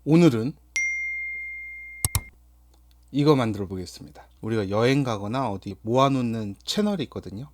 오늘은 이거 만들어 보겠습니다. 우리가 여행 가거나 어디 모아놓는 채널이 있거든요.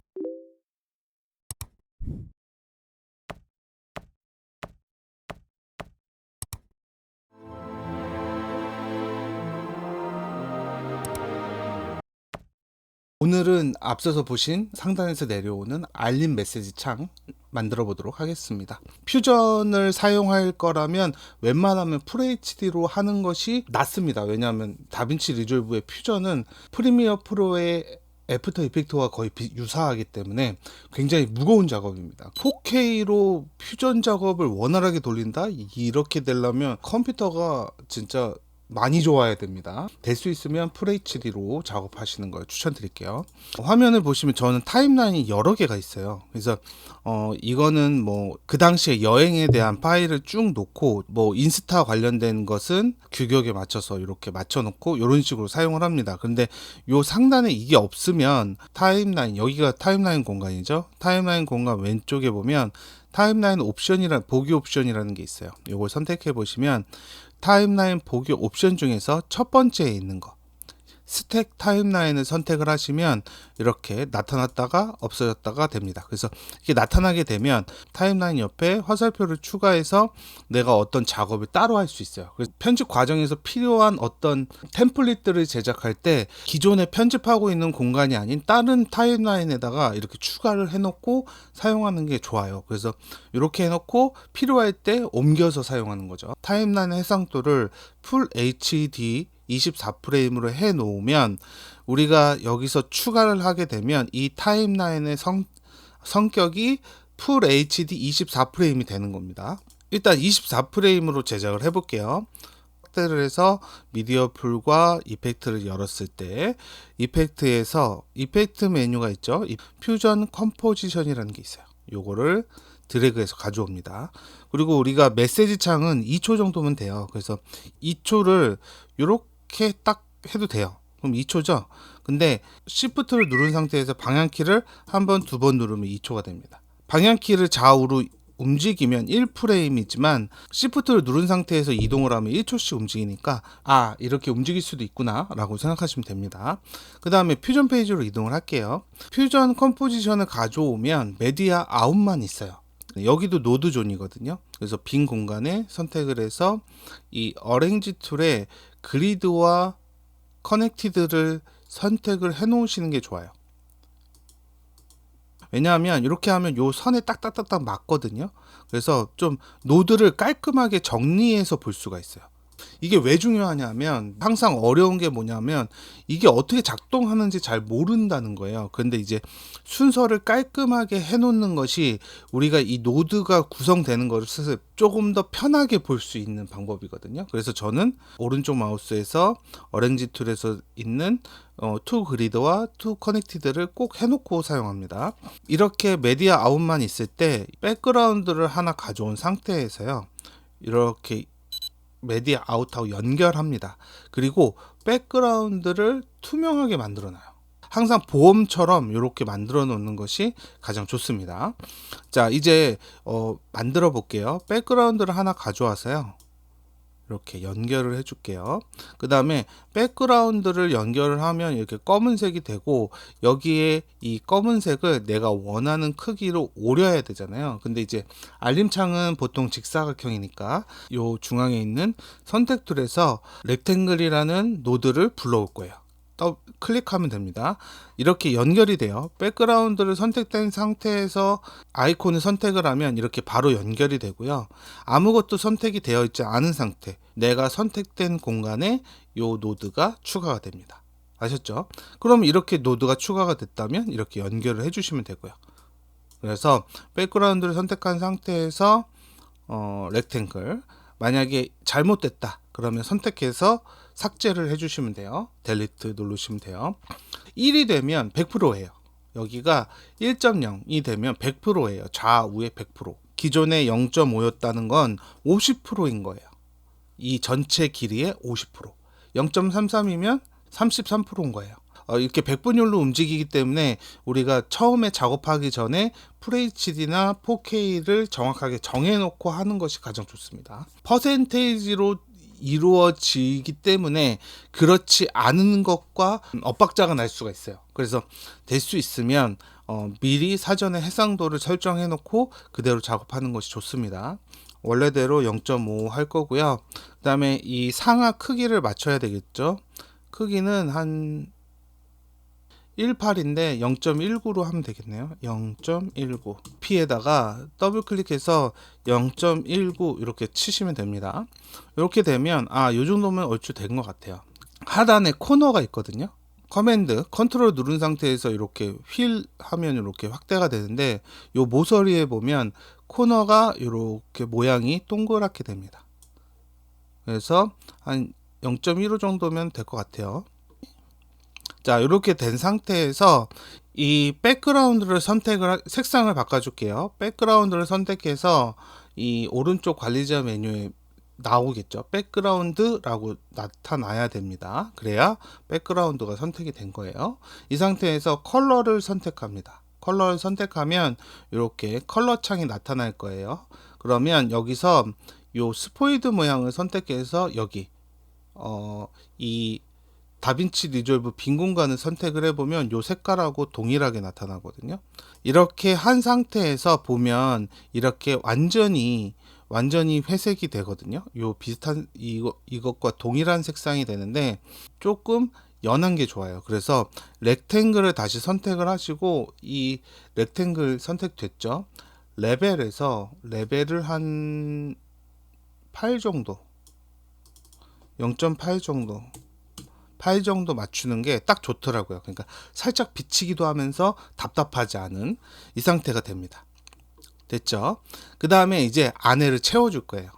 오늘은 앞서서 보신 상단에서 내려오는 알림 메시지 창 만들어 보도록 하겠습니다. 퓨전을 사용할 거라면 웬만하면 FHD로 하는 것이 낫습니다. 왜냐하면 다빈치 리졸브의 퓨전은 프리미어 프로의 애프터 이펙트와 거의 유사하기 때문에 굉장히 무거운 작업입니다. 4K로 퓨전 작업을 원활하게 돌린다? 이렇게 되려면 컴퓨터가 진짜 많이 좋아야 됩니다. 될 수 있으면 FHD로 작업하시는 걸 추천드릴게요. 화면을 보시면 저는 타임라인이 여러 개가 있어요. 그래서 이거는 뭐 그 당시에 여행에 대한 파일을 쭉 놓고 뭐 인스타 관련된 것은 규격에 맞춰서 이렇게 맞춰 놓고 이런 식으로 사용을 합니다. 근데 요 상단에 이게 없으면 타임라인, 여기가 타임라인 공간이죠. 타임라인 공간 왼쪽에 보면 타임라인 옵션이란 보기 옵션이라는 게 있어요. 이걸 선택해 보시면 타임라인 보기 옵션 중에서 첫 번째에 있는 거 스택 타임라인을 선택을 하시면 이렇게 나타났다가 없어졌다가 됩니다. 그래서 이게 나타나게 되면 타임라인 옆에 화살표를 추가해서 내가 어떤 작업을 따로 할 수 있어요. 그래서 편집 과정에서 필요한 어떤 템플릿들을 제작할 때 기존에 편집하고 있는 공간이 아닌 다른 타임라인에다가 이렇게 추가를 해놓고 사용하는 게 좋아요. 그래서 이렇게 해놓고 필요할 때 옮겨서 사용하는 거죠. 타임라인 해상도를 풀 HD 24프레임으로 해 놓으면 우리가 여기서 추가를 하게 되면 이 타임라인의 성격이 풀 HD 24프레임이 되는 겁니다. 일단 24프레임으로 제작을 해 볼게요. 확대를 해서 미디어 풀과 이펙트를 열었을 때 이펙트에서 이펙트 메뉴가 있죠. 퓨전 컴포지션이라는 게 있어요. 요거를 드래그해서 가져옵니다. 그리고 우리가 메시지 창은 2초 정도면 돼요. 그래서 2초를 이렇게 딱 해도 돼요. 그럼 2초죠. 근데 Shift를 누른 상태에서 방향키를 한 번, 두 번 누르면 2초가 됩니다. 방향키를 좌우로 움직이면 1프레임이지만 Shift를 누른 상태에서 이동을 하면 1초씩 움직이니까 이렇게 움직일 수도 있구나 라고 생각하시면 됩니다. 그 다음에 퓨전 페이지로 이동을 할게요. 퓨전 컴포지션을 가져오면 메디아 아웃만 있어요. 여기도 노드 존이거든요. 그래서 빈 공간에 선택을 해서 이 어레인지 툴에 그리드와 커넥티드를 선택을 해 놓으시는 게 좋아요. 왜냐하면 이렇게 하면 요 선에 딱딱딱딱 맞거든요. 그래서 좀 노드를 깔끔하게 정리해서 볼 수가 있어요. 이게 왜 중요하냐면 항상 어려운 게 뭐냐면 이게 어떻게 작동하는지 잘 모른다는 거예요. 근데 이제 순서를 깔끔하게 해놓는 것이 우리가 이 노드가 구성되는 것을 조금 더 편하게 볼 수 있는 방법이거든요. 그래서 저는 오른쪽 마우스에서 어랭지 툴에서 있는 투 그리드와 투 커넥티드를 꼭 해놓고 사용합니다. 이렇게 메디아 아웃만 있을 때 백그라운드를 하나 가져온 상태에서요. 이렇게 메디아 아웃하고 연결합니다. 그리고 백그라운드를 투명하게 만들어 놔요. 항상 보험처럼 이렇게 만들어 놓는 것이 가장 좋습니다. 자, 이제 만들어 볼게요. 백그라운드를 하나 가져와서요. 이렇게 연결을 해줄게요. 그 다음에 백그라운드를 연결을 하면 이렇게 검은색이 되고 여기에 이 검은색을 내가 원하는 크기로 오려야 되잖아요. 근데 이제 알림창은 보통 직사각형이니까 요 중앙에 있는 선택 툴에서 렉탱글이라는 노드를 불러올 거예요. 클릭하면 됩니다. 이렇게 연결이 돼요. 백그라운드를 선택된 상태에서 아이콘을 선택을 하면 이렇게 바로 연결이 되고요. 아무것도 선택이 되어 있지 않은 상태, 내가 선택된 공간에 이 노드가 추가가 됩니다. 아셨죠? 그럼 이렇게 노드가 추가가 됐다면 이렇게 연결을 해주시면 되고요. 그래서 백그라운드를 선택한 상태에서 렉탱글, 만약에 잘못됐다 그러면 선택해서 삭제를 해주시면 돼요. 델리트 누르시면 돼요. 1이 되면 100%예요. 여기가 1.0이 되면 100%예요. 좌우에 100%. 기존에 0.5였다는 건 50%인 거예요. 이 전체 길이의 50%. 0.33이면 33%인 거예요. 이렇게 100분율로 움직이기 때문에 우리가 처음에 작업하기 전에 FHD나 4K를 정확하게 정해놓고 하는 것이 가장 좋습니다. 퍼센테이지로 이루어지기 때문에 그렇지 않은 것과 엇박자가 날 수가 있어요. 그래서 될 수 있으면 미리 사전에 해상도를 설정해 놓고 그대로 작업하는 것이 좋습니다. 원래대로 0.5 할 거고요. 그 다음에 이 상하 크기를 맞춰야 되겠죠. 크기는 한 18인데 0.19로 하면 되겠네요. 0.19 P에다가 더블 클릭해서 0.19 이렇게 치시면 됩니다. 이렇게 되면 요 정도면 얼추 된 것 같아요. 하단에 코너가 있거든요. 커맨드 컨트롤 누른 상태에서 이렇게 휠 하면 이렇게 확대가 되는데 요 모서리에 보면 코너가 이렇게 모양이 동그랗게 됩니다. 그래서 한 0.15 정도면 될 것 같아요. 자, 이렇게 된 상태에서 이 백그라운드를 색상을 바꿔줄게요. 백그라운드를 선택해서 이 오른쪽 관리자 메뉴에 나오겠죠. 백그라운드라고 나타나야 됩니다. 그래야 백그라운드가 선택이 된 거예요. 이 상태에서 컬러를 선택합니다. 컬러를 선택하면 이렇게 컬러 창이 나타날 거예요. 그러면 여기서 요 스포이드 모양을 선택해서 여기 이 다빈치 리졸브 빈 공간을 선택을 해보면 요 색깔하고 동일하게 나타나거든요. 이렇게 한 상태에서 보면 이렇게 완전히 회색이 되거든요. 요 비슷한 이것과 동일한 색상이 되는데 조금 연한 게 좋아요. 그래서 렉탱글을 다시 선택을 하시고 이 렉탱글 선택됐죠. 레벨에서 레벨을 한 8 정도 0.8 정도 8 정도 맞추는 게 딱 좋더라고요. 그러니까 살짝 비치기도 하면서 답답하지 않은 이 상태가 됩니다. 됐죠? 그 다음에 이제 안에를 채워줄 거예요.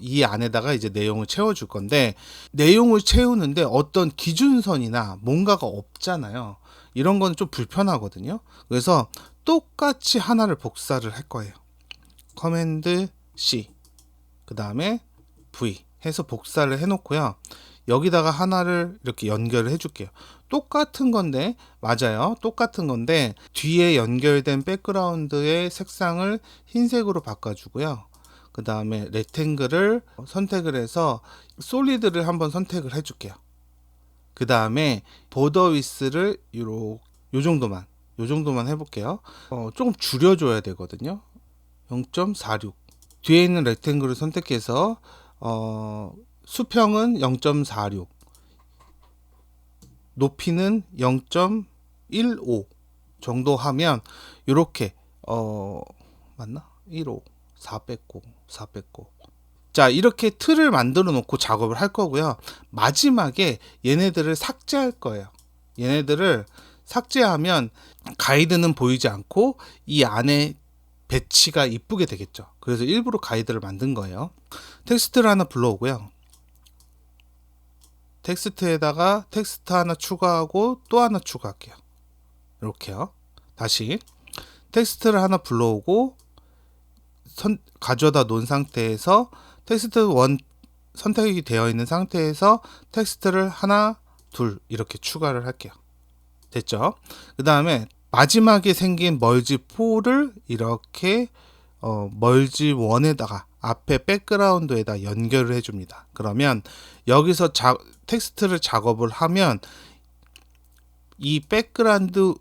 이 안에다가 이제 내용을 채워줄 건데, 내용을 채우는데 어떤 기준선이나 뭔가가 없잖아요. 이런 건 좀 불편하거든요. 그래서 똑같이 하나를 복사를 할 거예요. 커맨드 C, 그 다음에 V 해서 복사를 해 놓고요. 여기다가 하나를 이렇게 연결을 해줄게요. 똑같은 건데, 맞아요. 똑같은 건데, 뒤에 연결된 백그라운드의 색상을 흰색으로 바꿔주고요. 그 다음에 렉탱글을 선택을 해서 솔리드를 한번 선택을 해줄게요. 그 다음에 보더 위스를 요 정도만 해볼게요. 조금 줄여줘야 되거든요. 0.46. 뒤에 있는 렉탱글을 선택해서 수평은 0.46, 높이는 0.15 정도 하면 이렇게 맞나? 15, 4 뺐고. 자, 이렇게 틀을 만들어 놓고 작업을 할 거고요. 마지막에 얘네들을 삭제할 거예요. 얘네들을 삭제하면 가이드는 보이지 않고 이 안에 배치가 이쁘게 되겠죠. 그래서 일부러 가이드를 만든 거예요. 텍스트를 하나 불러오고요. 텍스트에다가 텍스트 하나 추가하고 또 하나 추가할게요. 이렇게요. 다시 텍스트를 하나 불러오고 가져다 놓은 상태에서 텍스트 1 선택이 되어 있는 상태에서 텍스트를 하나, 둘 이렇게 추가를 할게요. 됐죠? 그 다음에 마지막에 생긴 멀지 4를 이렇게 멀지 1에다가 앞에 백그라운드에다 연결을 해줍니다. 그러면 여기서 텍스트를 작업을 하면 이 백그라운드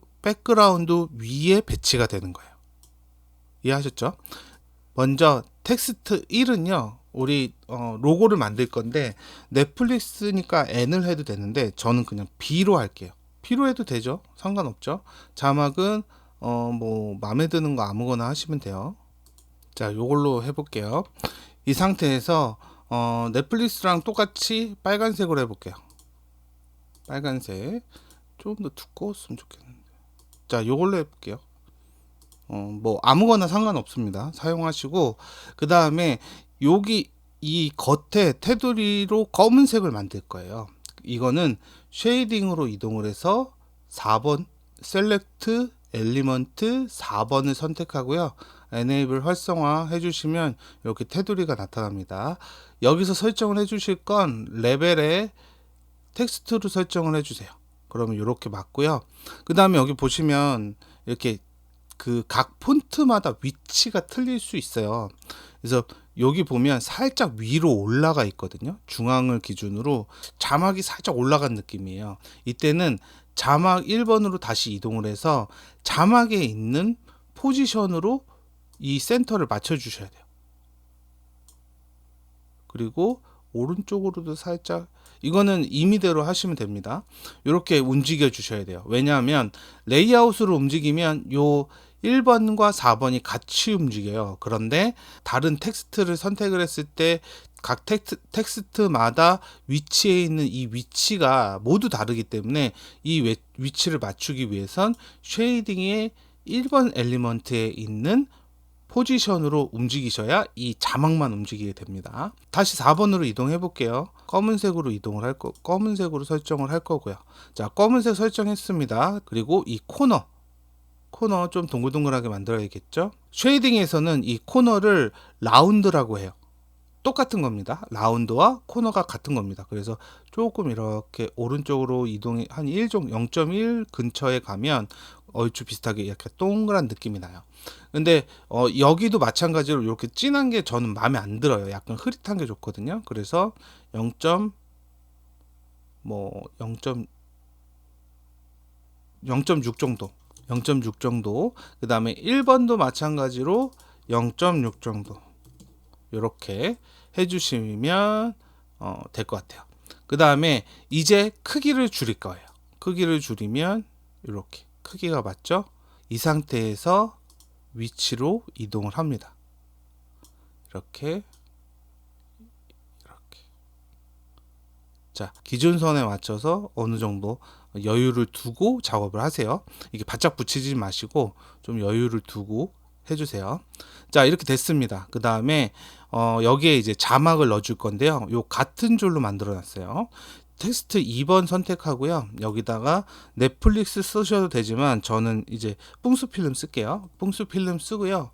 위에 배치가 되는 거예요. 이해하셨죠? 먼저 텍스트 1은요, 우리 로고를 만들 건데 넷플릭스니까 N을 해도 되는데 저는 그냥 B로 할게요. B로 해도 되죠. 상관없죠. 자막은 뭐 마음에 드는 거 아무거나 하시면 돼요. 자, 요걸로 해볼게요. 이 상태에서 넷플릭스랑 똑같이 빨간색으로 해볼게요. 빨간색. 좀 더 두꺼웠으면 좋겠는데. 자, 요걸로 해볼게요. 뭐 아무거나 상관없습니다. 사용하시고, 그 다음에 여기 이 겉에 테두리로 검은색을 만들 거예요. 이거는 쉐이딩으로 이동을 해서 4번 셀렉트 엘리먼트 4번을 선택하고요. 에네이블 활성화 해주시면 이렇게 테두리가 나타납니다. 여기서 설정을 해주실 건 레벨에 텍스트로 설정을 해주세요. 그러면 이렇게 맞고요. 그 다음에 여기 보시면 이렇게 그 각 폰트마다 위치가 틀릴 수 있어요. 그래서 여기 보면 살짝 위로 올라가 있거든요. 중앙을 기준으로 자막이 살짝 올라간 느낌이에요. 이때는 자막 1번으로 다시 이동을 해서 자막에 있는 포지션으로 이 센터를 맞춰 주셔야 돼요. 그리고 오른쪽으로도 살짝, 이거는 임의대로 하시면 됩니다. 이렇게 움직여 주셔야 돼요. 왜냐하면 레이아웃으로 움직이면 요 1번과 4번이 같이 움직여요. 그런데 다른 텍스트를 선택을 했을 때 각 텍스트마다 위치에 있는 이 위치가 모두 다르기 때문에 이 위치를 맞추기 위해선 쉐이딩의 1번 엘리먼트에 있는 포지션으로 움직이셔야 이 자막만 움직이게 됩니다. 다시 4번으로 이동해 볼게요. 검은색으로 검은색으로 설정을 할 거고요. 자, 검은색 설정했습니다. 그리고 이 코너 좀 동글동글하게 만들어야겠죠. 쉐이딩에서는 이 코너를 라운드라고 해요. 똑같은 겁니다. 라운드와 코너가 같은 겁니다. 그래서 조금 이렇게 오른쪽으로 이동이 한 0.1 근처에 가면 얼추 비슷하게 약간 동그란 느낌이 나요. 근데 여기도 마찬가지로 이렇게 진한 게 저는 마음에 안 들어요. 약간 흐릿한 게 좋거든요. 그래서 0.6 정도, 0.6 정도. 그 다음에 1번도 마찬가지로 0.6 정도. 이렇게 해주시면 될 것 같아요. 그 다음에 이제 크기를 줄일 거예요. 크기를 줄이면 이렇게 크기가 맞죠? 이 상태에서 위치로 이동을 합니다. 이렇게 자, 기준선에 맞춰서 어느 정도 여유를 두고 작업을 하세요. 이게 바짝 붙이지 마시고 좀 여유를 두고 해주세요. 자, 이렇게 됐습니다. 그 다음에 여기에 이제 자막을 넣어줄 건데요. 요 같은 줄로 만들어 놨어요. 텍스트 2번 선택하고요. 여기다가 넷플릭스 쓰셔도 되지만 저는 이제 뿡스 필름 쓸게요. 뿡스 필름 쓰고요.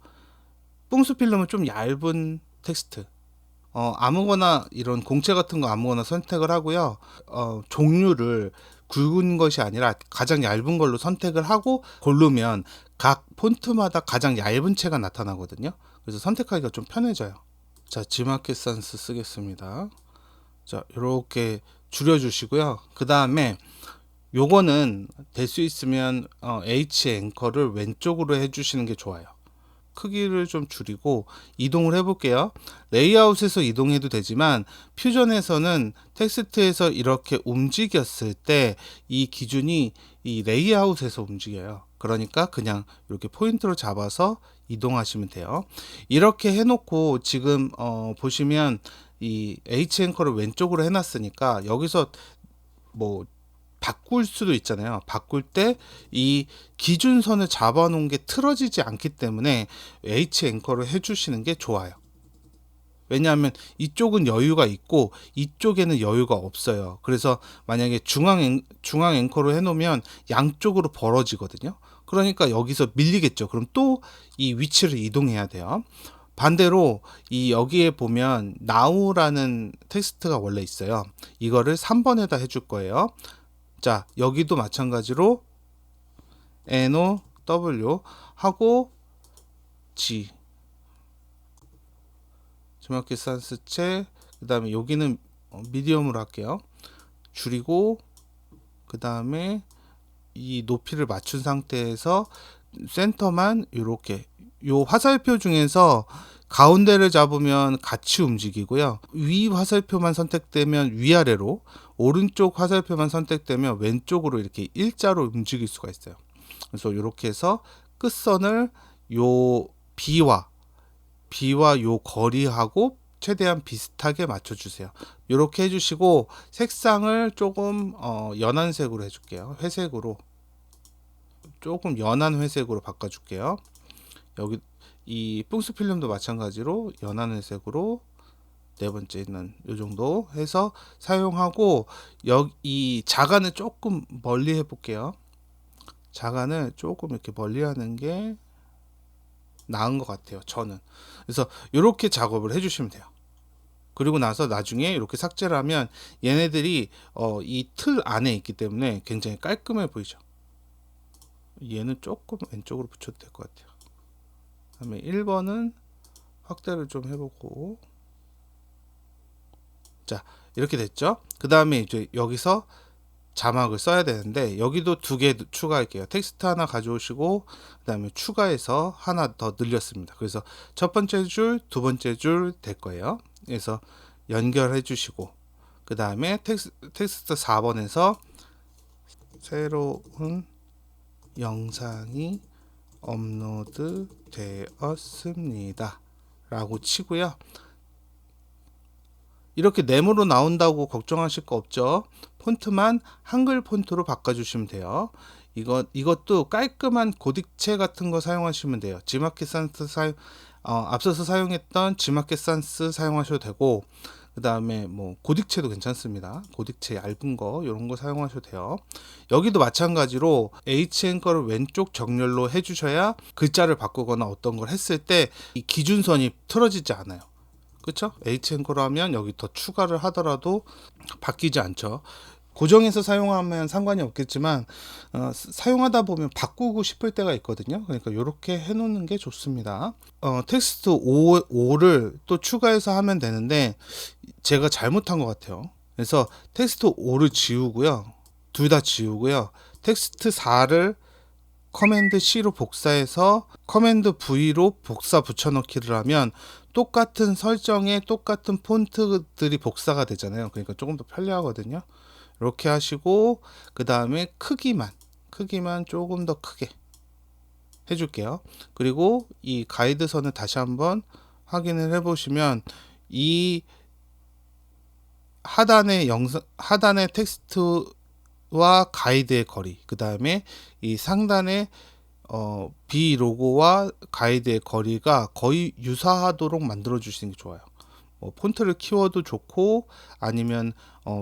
뿡스 필름은 좀 얇은 텍스트, 아무거나 이런 공채 같은 거 아무거나 선택을 하고요. 종류를 굵은 것이 아니라 가장 얇은 걸로 선택을 하고 고르면 각 폰트마다 가장 얇은 채가 나타나거든요. 그래서 선택하기가 좀 편해져요. 자, 지마켓 산스 쓰겠습니다. 자, 이렇게 줄여주시고요. 그 다음에 요거는 될 수 있으면 H 앵커를 왼쪽으로 해주시는 게 좋아요. 크기를 좀 줄이고 이동을 해볼게요. 레이아웃에서 이동해도 되지만 퓨전에서는 텍스트에서 이렇게 움직였을 때 이 기준이 이 레이아웃에서 움직여요. 그러니까 그냥 이렇게 포인트로 잡아서 이동하시면 돼요. 이렇게 해놓고 지금 보시면 이 H 앵커를 왼쪽으로 해놨으니까 여기서 뭐 바꿀 수도 있잖아요. 바꿀 때 이 기준선을 잡아 놓은 게 틀어지지 않기 때문에 H 앵커를 해주시는 게 좋아요. 왜냐하면 이쪽은 여유가 있고 이쪽에는 여유가 없어요. 그래서 만약에 중앙 앵커로 해놓으면 양쪽으로 벌어지거든요. 그러니까 여기서 밀리겠죠. 그럼 또 이 위치를 이동해야 돼요. 반대로 이 여기에 보면 now라는 텍스트가 원래 있어요. 이거를 3번에다 해줄 거예요. 자, 여기도 마찬가지로 NO, W 하고 G 지마켓 산스체, 그 다음에 여기는 미디엄으로 할게요. 줄이고 그 다음에 이 높이를 맞춘 상태에서 센터만 이렇게, 요 화살표 중에서 가운데를 잡으면 같이 움직이고요. 위 화살표만 선택되면 위아래로, 오른쪽 화살표만 선택되면 왼쪽으로 이렇게 일자로 움직일 수가 있어요. 그래서 이렇게 해서 끝선을 요 B와 요 거리하고 최대한 비슷하게 맞춰주세요. 이렇게 해주시고 색상을 조금 연한 색으로 해줄게요. 회색으로, 조금 연한 회색으로 바꿔줄게요. 여기 이 뿡스 필름도 마찬가지로 연한 회색으로 네 번째 있는 요 정도 해서 사용하고, 여기 이 자간을 조금 멀리 해볼게요. 자간을 조금 이렇게 멀리 하는 게 나은 것 같아요, 저는. 그래서 이렇게 작업을 해주시면 돼요. 그리고 나서 나중에 이렇게 삭제를 하면 얘네들이 이 틀 안에 있기 때문에 굉장히 깔끔해 보이죠. 얘는 조금 왼쪽으로 붙여도 될 것 같아요. 그다음에 1번은 확대를 좀 해보고, 자, 이렇게 됐죠. 그 다음에 이제 여기서 자막을 써야 되는데, 여기도 두 개 추가할게요. 텍스트 하나 가져오시고, 그 다음에 추가해서 하나 더 늘렸습니다. 그래서 첫 번째 줄, 두 번째 줄 될 거예요. 그래서 연결해 주시고, 그 다음에 텍스트 4번에서 새로운 영상이 업로드 되었습니다 라고 치고요. 이렇게 네모로 나온다고 걱정하실 거 없죠. 폰트만 한글 폰트로 바꿔주시면 돼요. 이것도 깔끔한 고딕체 같은 거 사용하시면 돼요. 지마켓 산스 앞서서 사용했던 지마켓 산스 사용하셔도 되고, 그 다음에 뭐 고딕체도 괜찮습니다. 고딕체 얇은 거 이런 거 사용하셔도 돼요. 여기도 마찬가지로 H 앵커를 왼쪽 정렬로 해주셔야 글자를 바꾸거나 어떤 걸 했을 때 이 기준선이 틀어지지 않아요. 그쵸? H 앵커로 하면 여기 더 추가를 하더라도 바뀌지 않죠. 고정해서 사용하면 상관이 없겠지만 사용하다 보면 바꾸고 싶을 때가 있거든요. 그러니까 이렇게 해놓는 게 좋습니다. 텍스트 5를 또 추가해서 하면 되는데 제가 잘못한 것 같아요. 그래서 텍스트 5를 지우고요. 둘 다 지우고요. 텍스트 4를 커맨드 C로 복사해서 커맨드 V로 복사 붙여넣기를 하면 똑같은 설정에 똑같은 폰트들이 복사가 되잖아요. 그러니까 조금 더 편리하거든요. 이렇게 하시고, 그 다음에 크기만 조금 더 크게 해줄게요. 그리고 이 가이드선을 다시 한번 확인을 해 보시면 이 하단의 텍스트와 가이드의 거리, 그 다음에 이 상단의 B 로고와 가이드의 거리가 거의 유사하도록 만들어 주시는 게 좋아요. 폰트를 키워도 좋고, 아니면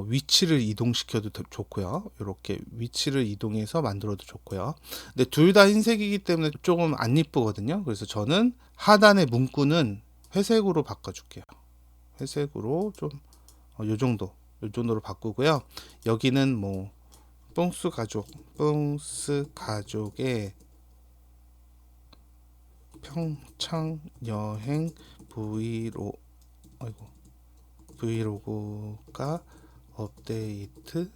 위치를 이동시켜도 좋고요. 이렇게 위치를 이동해서 만들어도 좋고요. 근데 둘 다 흰색이기 때문에 조금 안 이쁘거든요. 그래서 저는 하단의 문구는 회색으로 바꿔줄게요. 회색으로 좀 요 정도로 바꾸고요. 여기는 뭐 뽕스 가족의 평창 여행 브이로그가 업데이트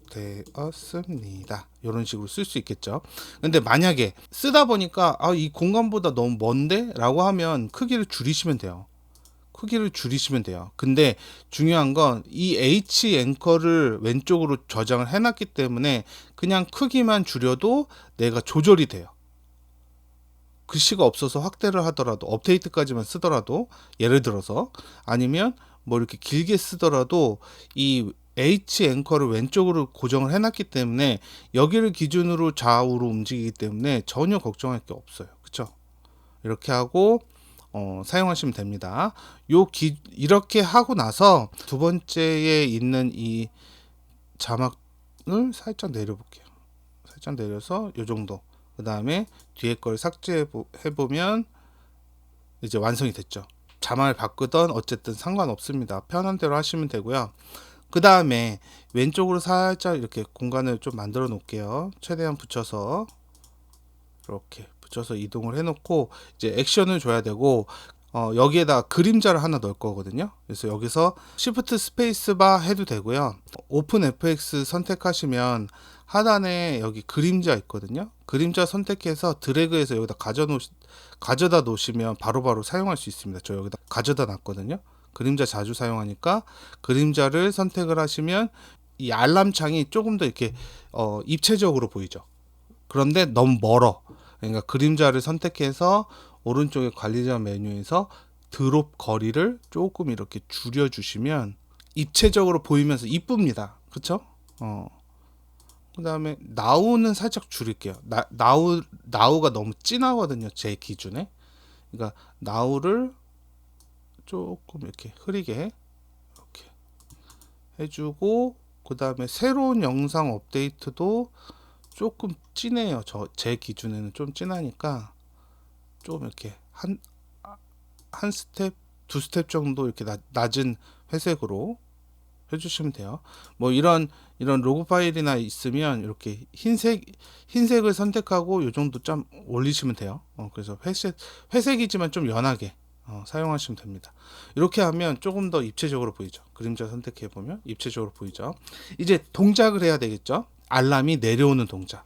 되었습니다. 이런 식으로 쓸 수 있겠죠. 근데 만약에 쓰다 보니까 이 공간보다 너무 먼데? 라고 하면 크기를 줄이시면 돼요. 근데 중요한 건 이 H 앵커를 왼쪽으로 저장을 해놨기 때문에 그냥 크기만 줄여도 내가 조절이 돼요. 글씨가 없어서 확대를 하더라도, 업데이트까지만 쓰더라도, 예를 들어서 아니면 뭐 이렇게 길게 쓰더라도 이 H 앵커를 왼쪽으로 고정을 해놨기 때문에 여기를 기준으로 좌우로 움직이기 때문에 전혀 걱정할 게 없어요. 그쵸? 이렇게 하고 사용하시면 됩니다. 이렇게 하고 나서 두 번째에 있는 이 자막을 살짝 내려볼게요. 살짝 내려서 이 정도. 그 다음에 뒤에 걸 삭제해 보면 이제 완성이 됐죠. 자막을 바꾸던 어쨌든 상관없습니다. 편한 대로 하시면 되고요. 그 다음에 왼쪽으로 살짝 이렇게 공간을 좀 만들어 놓을게요. 최대한 붙여서 이렇게 붙여서 이동을 해 놓고 이제 액션을 줘야 되고, 여기에다 그림자를 하나 넣을 거거든요. 그래서 여기서 Shift 스페이스바 해도 되고요. 오픈 FX 선택하시면 하단에 여기 그림자 있거든요. 그림자 선택해서 드래그해서 여기다 가져다 놓으시면 바로바로 사용할 수 있습니다. 저 여기다 가져다 놨거든요. 그림자 자주 사용하니까 그림자를 선택을 하시면 이 알람 창이 조금 더 이렇게 입체적으로 보이죠. 그런데 너무 멀어. 그러니까 그림자를 선택해서 오른쪽에 관리자 메뉴에서 드롭 거리를 조금 이렇게 줄여 주시면 입체적으로 보이면서 이쁩니다. 그쵸? 그 다음에 나우는 살짝 줄일게요. 나우가 너무 진하거든요. 제 기준에. 그러니까 나우를 조금 이렇게 흐리게 이렇게 해주고, 그 다음에 새로운 영상 업데이트도 조금 진해요. 제 기준에는 좀 진하니까 좀 이렇게 한 스텝, 두 스텝 정도 이렇게 낮은 회색으로 해주시면 돼요. 뭐 이런 로그 파일이나 있으면 이렇게 흰색을 선택하고 요 정도 좀 올리시면 돼요. 그래서 회색이지만 좀 연하게 사용하시면 됩니다. 이렇게 하면 조금 더 입체적으로 보이죠. 그림자 선택해 보면 입체적으로 보이죠. 이제 동작을 해야 되겠죠. 알람이 내려오는 동작.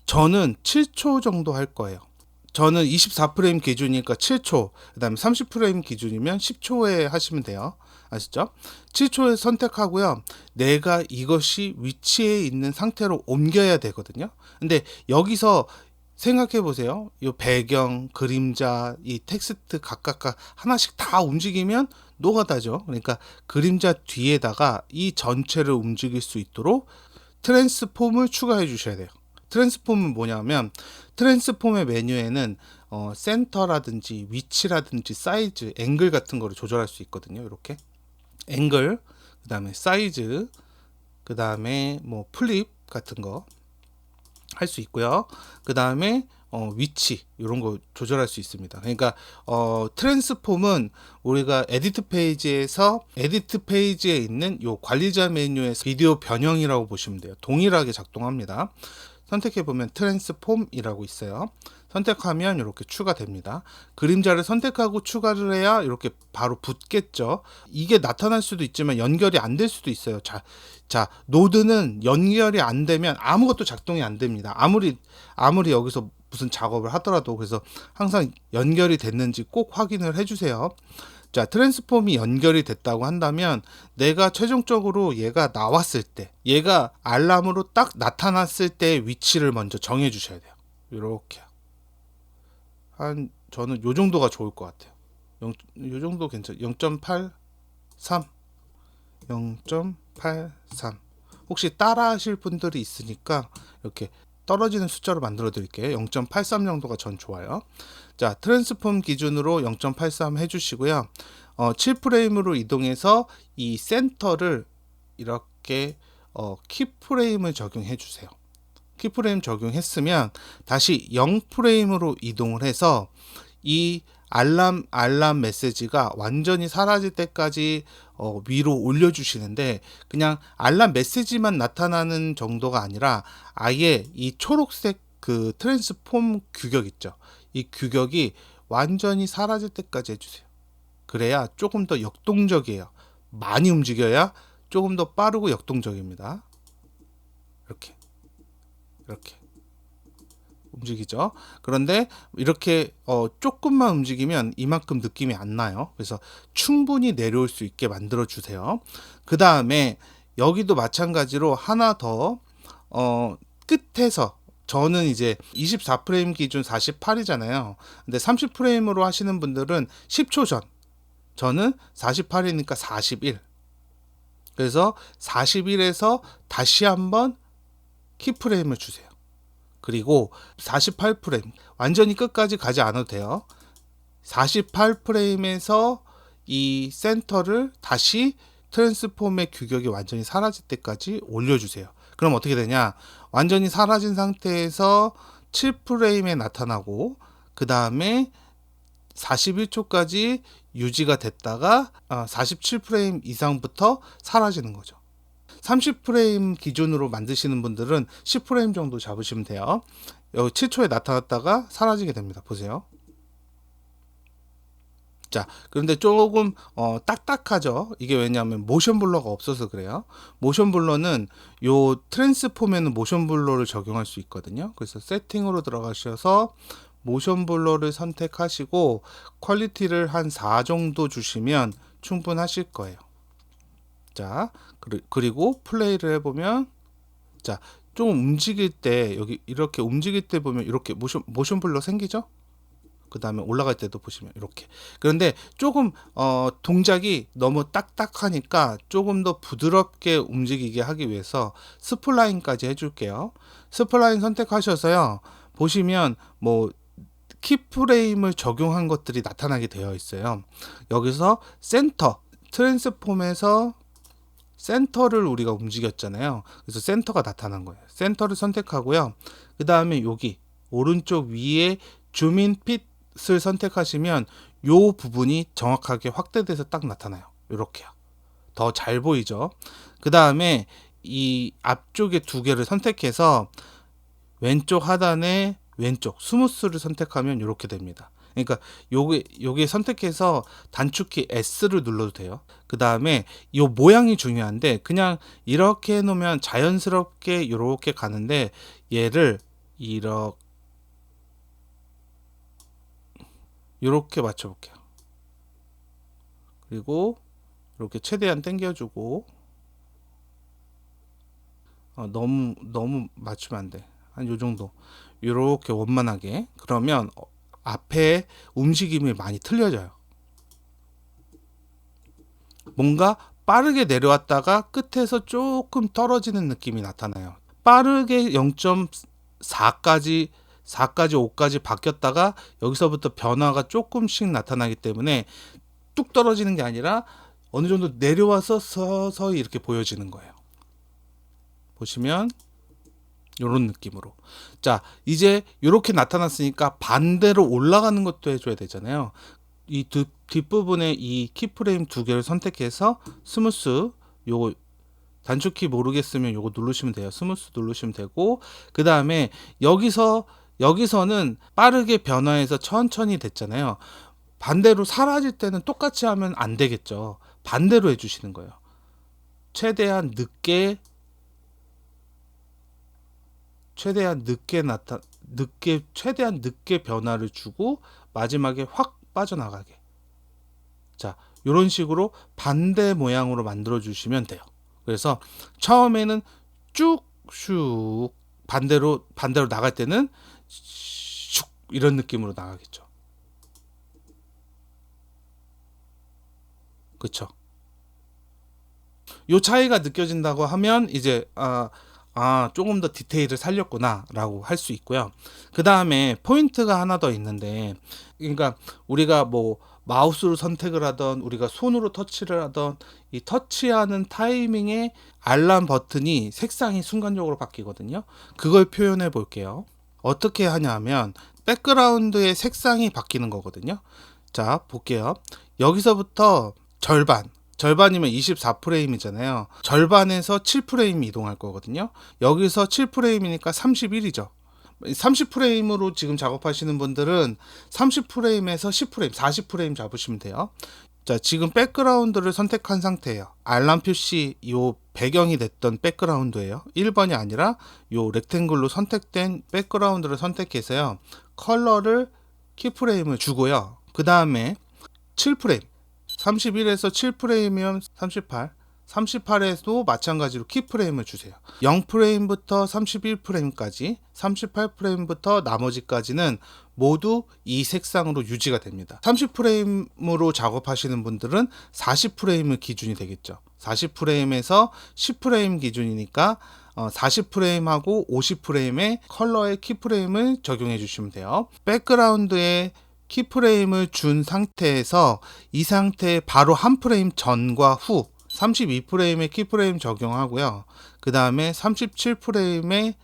저는 7초 정도 할 거예요. 저는 24프레임 기준이니까 7초, 그 다음에 30프레임 기준이면 10초에 하시면 돼요. 아시죠? 7초에 선택하고요. 내가 이것이 위치에 있는 상태로 옮겨야 되거든요. 근데 여기서 생각해 보세요. 이 배경, 그림자, 이 텍스트 각각 하나씩 다 움직이면 노가다죠. 그러니까 그림자 뒤에다가 이 전체를 움직일 수 있도록 트랜스폼을 추가해 주셔야 돼요. 트랜스폼은 뭐냐면 트랜스폼의 메뉴에는 센터라든지 위치라든지 사이즈, 앵글 같은 거를 조절할 수 있거든요. 이렇게 앵글, 그 다음에 사이즈, 그 다음에 뭐 플립 같은 거 할 수 있고요. 그 다음에 위치 이런 거 조절할 수 있습니다. 그러니까 트랜스폼은 우리가 에디트 페이지에 있는 요 관리자 메뉴에서 비디오 변형이라고 보시면 돼요. 동일하게 작동합니다. 선택해 보면 트랜스폼이라고 있어요. 선택하면 이렇게 추가됩니다. 그림자를 선택하고 추가를 해야 이렇게 바로 붙겠죠. 이게 나타날 수도 있지만 연결이 안 될 수도 있어요. 자, 노드는 연결이 안 되면 아무것도 작동이 안 됩니다. 아무리 여기서 무슨 작업을 하더라도. 그래서 항상 연결이 됐는지 꼭 확인을 해주세요. 자, 트랜스폼이 연결이 됐다고 한다면 내가 최종적으로 얘가 나왔을 때, 얘가 알람으로 딱 나타났을 때 위치를 먼저 정해 주셔야 돼요. 이렇게 저는 요 정도가 좋을 것 같아요. 요 정도 괜찮아요. 0.83 0.83 혹시 따라 하실 분들이 있으니까 이렇게 떨어지는 숫자로 만들어 드릴게요. 0.83 정도가 전 좋아요. 자, 트랜스폼 기준으로 0.83 해주시고요. 7프레임으로 이동해서 이 센터를 이렇게 키프레임을 적용해 주세요. 키프레임 적용했으면 다시 0프레임으로 이동을 해서 이 알람 메시지가 완전히 사라질 때까지 위로 올려주시는데, 그냥 알람 메시지만 나타나는 정도가 아니라 아예 이 초록색 그 트랜스폼 규격 있죠. 이 규격이 완전히 사라질 때까지 해주세요. 그래야 조금 더 역동적이에요. 많이 움직여야 조금 더 빠르고 역동적입니다. 이렇게 움직이죠. 그런데 이렇게 조금만 움직이면 이만큼 느낌이 안 나요. 그래서 충분히 내려올 수 있게 만들어 주세요. 그 다음에 여기도 마찬가지로 하나 더 끝에서, 저는 이제 24프레임 기준 48이잖아요. 근데 30프레임으로 하시는 분들은 10초 전, 저는 48이니까 41. 그래서 41에서 다시 한번 키프레임을 주세요. 그리고 48프레임, 완전히 끝까지 가지 않아도 돼요. 48프레임에서 이 센터를 다시 트랜스폼의 규격이 완전히 사라질 때까지 올려주세요. 그럼 어떻게 되냐? 완전히 사라진 상태에서 7프레임에 나타나고, 그 다음에 41초까지 유지가 됐다가 47프레임 이상부터 사라지는 거죠. 30프레임 기준으로 만드시는 분들은 10프레임 정도 잡으시면 돼요. 여기 7초에 나타났다가 사라지게 됩니다. 보세요. 자, 그런데 조금 딱딱하죠. 이게 왜냐하면 모션 블러가 없어서 그래요. 모션 블러는 요 트랜스폼에는 모션 블러를 적용할 수 있거든요. 그래서 세팅으로 들어가셔서 모션 블러를 선택하시고 퀄리티를 한 4 정도 주시면 충분하실 거예요. 자, 그리고 플레이를 해보면, 자, 좀 움직일 때, 여기 이렇게 움직일 때 보면 이렇게 모션 블러 생기죠? 그 다음에 올라갈 때도 보시면 이렇게. 그런데 조금 동작이 너무 딱딱하니까 조금 더 부드럽게 움직이게 하기 위해서 스플라인까지 해줄게요. 스플라인 선택하셔서요, 보시면 뭐 키프레임을 적용한 것들이 나타나게 되어 있어요. 여기서 센터, 트랜스폼에서 센터를 우리가 움직였잖아요. 그래서 센터가 나타난 거예요. 센터를 선택하고요. 그 다음에 여기 오른쪽 위에 줌인 핏을 선택하시면 요 부분이 정확하게 확대돼서 딱 나타나요. 이렇게요. 더 잘 보이죠? 그 다음에 이 앞쪽에 두 개를 선택해서 왼쪽 하단에 왼쪽 스무스를 선택하면 이렇게 됩니다. 그러니까 요게 선택해서 단축키 S를 눌러도 돼요. 그 다음에 요 모양이 중요한데 그냥 이렇게 해놓으면 자연스럽게 이렇게 가는데 얘를 이렇게 맞춰볼게요. 그리고 이렇게 최대한 당겨주고 너무 맞추면 안 돼. 한 요 정도. 이렇게 원만하게. 그러면 앞에 움직임이 많이 틀려져요. 뭔가 빠르게 내려왔다가 끝에서 조금 떨어지는 느낌이 나타나요. 빠르게 0.4까지 5까지 바뀌었다가 여기서부터 변화가 조금씩 나타나기 때문에 뚝 떨어지는 게 아니라 어느 정도 내려와서 서서히 이렇게 보여지는 거예요. 보시면 이런 느낌으로. 자, 이제 이렇게 나타났으니까 반대로 올라가는 것도 해줘야 되잖아요. 이 뒷부분에 이 키프레임 두 개를 선택해서 스무스, 요거 단축키 모르겠으면 요거 누르시면 돼요. 스무스 누르시면 되고, 그 다음에 여기서는 빠르게 변화해서 천천히 됐잖아요. 반대로 사라질 때는 똑같이 하면 안 되겠죠. 반대로 해주시는 거예요. 최대한 늦게 최대한 늦게 변화를 주고 마지막에 확 빠져나가게. 자, 이런 식으로 반대 모양으로 만들어 주시면 돼요. 그래서 처음에는 쭉슉 반대로 나갈 때는 슉 이런 느낌으로 나가겠죠. 그쵸? 요 차이가 느껴진다고 하면 이제 조금 더 디테일을 살렸구나 라고 할 수 있고요. 그 다음에 포인트가 하나 더 있는데, 그러니까 우리가 뭐 마우스로 선택을 하던 우리가 손으로 터치를 하던 이 터치하는 타이밍에 알람 버튼이 색상이 순간적으로 바뀌거든요. 그걸 표현해 볼게요. 어떻게 하냐면 백그라운드의 색상이 바뀌는 거거든요. 자, 볼게요. 여기서부터 절반이면 24프레임이잖아요. 절반에서 7프레임 이동할 거거든요. 여기서 7프레임이니까 31이죠. 30프레임으로 지금 작업하시는 분들은 30프레임에서 10프레임, 40프레임 잡으시면 돼요. 자, 지금 백그라운드를 선택한 상태예요. 알람 표시 요 배경이 됐던 백그라운드예요. 1번이 아니라 요 렉탱글로 선택된 백그라운드를 선택해서요. 컬러를 키프레임을 주고요. 그 다음에 7프레임 31에서 7프레임이면 38, 38에도 마찬가지로 키프레임을 주세요. 0프레임부터 31프레임까지, 38프레임부터 나머지까지는 모두 이 색상으로 유지가 됩니다. 30프레임으로 작업하시는 분들은 40프레임을 기준이 되겠죠. 40프레임에서 10프레임 기준이니까 40프레임하고 50프레임의 컬러의 키프레임을 적용해 주시면 돼요. 백그라운드에 키프레임을 준 상태에서 이 상태에 바로 한 프레임 전과 후 32프레임의 키프레임 적용하고요. 그 다음에 37프레임의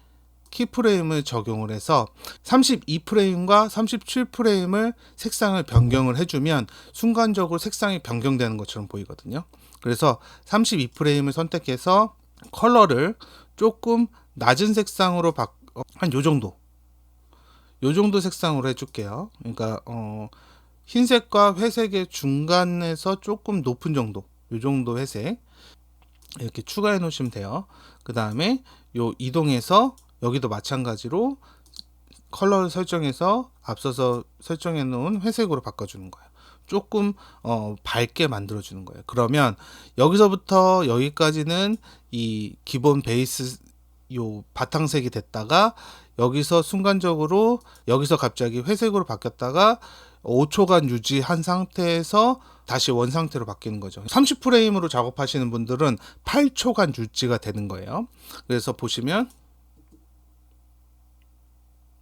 키프레임을 적용을 해서 32프레임과 37프레임을 색상을 변경을 해주면 순간적으로 색상이 변경되는 것처럼 보이거든요. 그래서 32프레임을 선택해서 컬러를 조금 낮은 색상으로 한 요 정도 색상으로 해줄게요. 그러니까 흰색과 회색의 중간에서 조금 높은 정도, 요 정도 회색 이렇게 추가해 놓으시면 돼요. 그 다음에 요 이동해서 여기도 마찬가지로 컬러를 설정해서 앞서서 설정해 놓은 회색으로 바꿔주는 거예요. 조금 밝게 만들어 주는 거예요. 그러면 여기서부터 여기까지는 이 기본 베이스 요 바탕색이 됐다가 여기서 순간적으로 여기서 갑자기 회색으로 바뀌었다가 5초간 유지한 상태에서 다시 원 상태로 바뀌는 거죠. 30프레임으로 작업하시는 분들은 8초간 유지가 되는 거예요. 그래서 보시면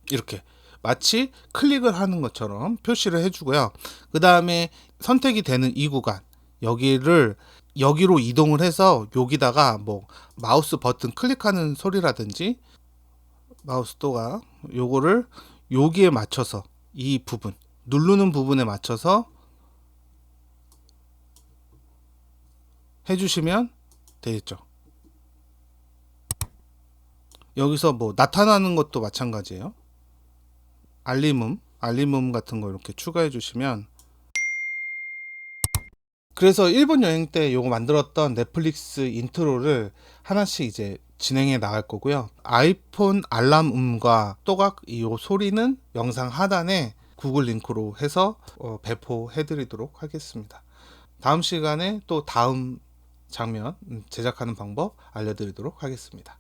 이렇게 마치 클릭을 하는 것처럼 표시를 해주고요. 그 다음에 선택이 되는 이 구간 여기로 이동을 해서 여기다가 뭐 마우스 버튼 클릭하는 소리라든지 마우스 또가 요거를 여기에 맞춰서 이 부분 누르는 부분에 맞춰서 해주시면 되겠죠. 여기서 뭐 나타나는 것도 마찬가지예요. 알림음 알림음 같은 거 이렇게 추가해 주시면, 그래서 일본 여행 때 요거 만들었던 넷플릭스 인트로를 하나씩 이제 진행해 나갈 거고요. 아이폰 알람음과 또각 이 소리는 영상 하단에 구글 링크로 해서 배포해 드리도록 하겠습니다. 다음 시간에 또 다음 장면 제작하는 방법 알려드리도록 하겠습니다.